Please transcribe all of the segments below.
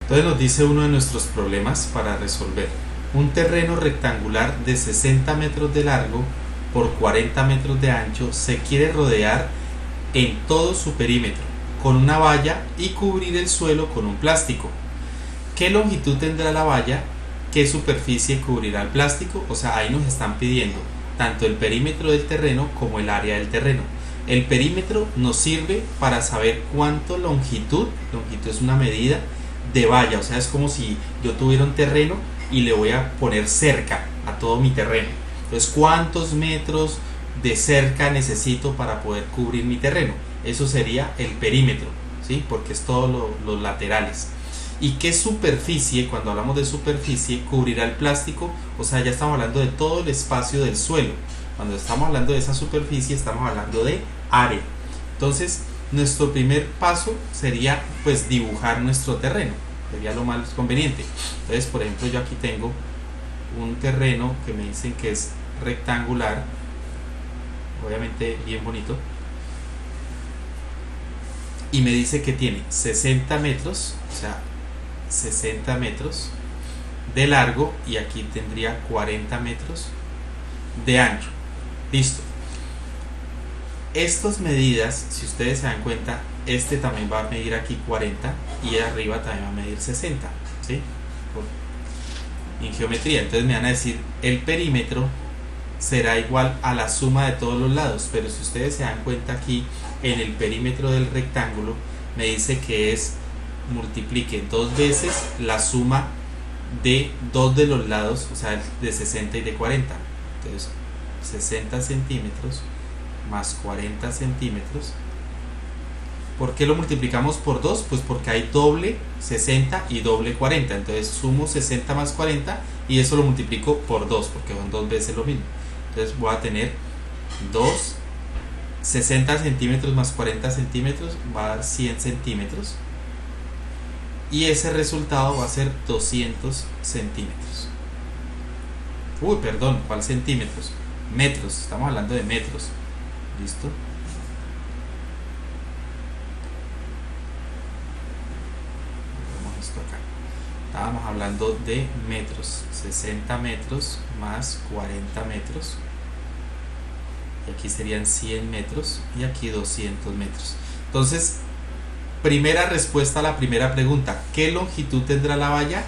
Entonces nos dice uno de nuestros problemas para resolver. Un terreno rectangular de 60 metros de largo por 40 metros de ancho se quiere rodear en todo su perímetro con una valla y cubrir el suelo con un plástico. ¿Qué longitud tendrá la valla? ¿Qué superficie cubrirá el plástico? O sea, ahí nos están pidiendo tanto el perímetro del terreno como el área del terreno. El perímetro nos sirve para saber cuánto longitud es una medida de valla, o sea, es como si yo tuviera un terreno y le voy a poner cerca a todo mi terreno. Entonces, ¿cuántos metros de cerca necesito para poder cubrir mi terreno? Eso sería el perímetro, ¿sí? Porque es todos los laterales. ¿Y qué superficie, cuando hablamos de superficie, cubrirá el plástico? O sea, ya estamos hablando de todo el espacio del suelo. Cuando estamos hablando de esa superficie, estamos hablando de área. Entonces, nuestro primer paso sería pues dibujar nuestro terreno. Sería lo más conveniente. Entonces, por ejemplo, yo aquí tengo un terreno que me dicen que es rectangular, obviamente bien bonito, y me dice que tiene 60 metros, o sea, 60 metros de largo, y aquí tendría 40 metros de ancho. Listo. Estas medidas, si ustedes se dan cuenta, este también va a medir aquí 40 y arriba también va a medir 60, ¿sí? En geometría. Entonces me van a decir el perímetro será igual a la suma de todos los lados, pero si ustedes se dan cuenta aquí en el perímetro del rectángulo me dice que es multiplique dos veces la suma de dos de los lados, o sea, de 60 y de 40. Entonces 60 centímetros más 40 centímetros. ¿Por qué lo multiplicamos por 2? Pues porque hay doble 60 y doble 40. Entonces sumo 60 más 40 y eso lo multiplico por 2 porque son dos veces lo mismo. Entonces voy a tener 60 centímetros más 40 centímetros va a dar 100 centímetros. Y ese resultado va a ser 200 centímetros. Uy, perdón, ¿cuál centímetros? Metros, estamos hablando de metros. ¿Listo? Vemos esto acá. Estábamos hablando de metros. 60 metros más 40 metros. Y aquí serían 100 metros. Y aquí 200 metros. Entonces, primera respuesta a la primera pregunta. ¿Qué longitud tendrá la valla?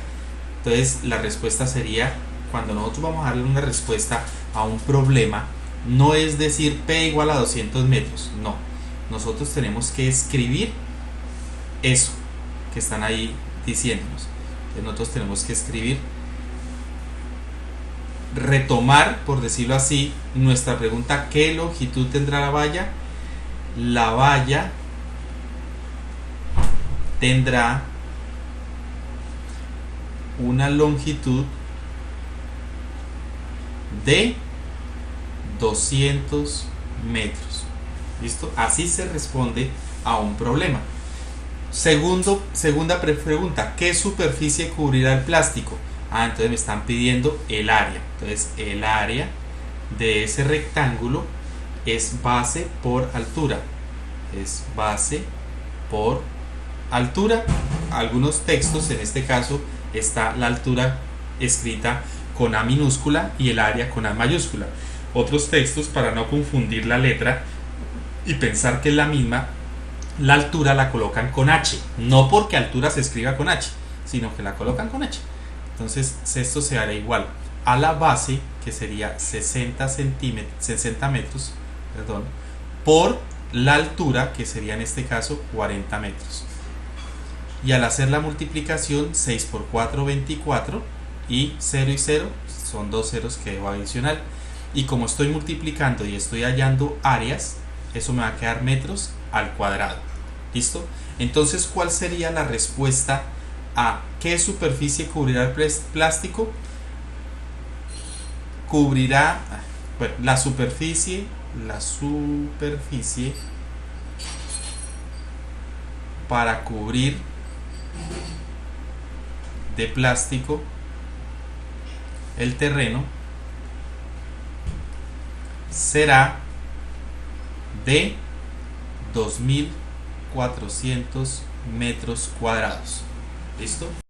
Entonces, la respuesta sería, cuando nosotros vamos a darle una respuesta a un problema, no es decir P igual a 200 metros, no. Nosotros tenemos que escribir eso que están ahí diciéndonos. Entonces nosotros tenemos que escribir, retomar, por decirlo así, nuestra pregunta: ¿qué longitud tendrá la valla? La valla tendrá una longitud de 200 metros. ¿Listo? Así se responde a un problema. Segunda pregunta: ¿qué superficie cubrirá el plástico? Entonces me están pidiendo el área. Entonces el área de ese rectángulo es base por altura. Es base por altura. Algunos textos, en este caso está la altura escrita con A minúscula y el área con A mayúscula. Otros textos, para no confundir la letra y pensar que es la misma, la altura la colocan con H, no porque altura se escriba con H, sino que la colocan con H. Entonces esto se hará igual a la base, que sería 60 metros, perdón, por la altura, que sería en este caso 40 metros. Y al hacer la multiplicación, 6 por 4, 24, y 0 y 0, son dos ceros que debo adicionar. Y como estoy multiplicando y estoy hallando áreas, eso me va a quedar metros al cuadrado. ¿Listo? Entonces, ¿cuál sería la respuesta a qué superficie cubrirá el plástico? Cubrirá, bueno, la superficie para cubrir de plástico el terreno será de 2400 metros cuadrados. ¿Listo?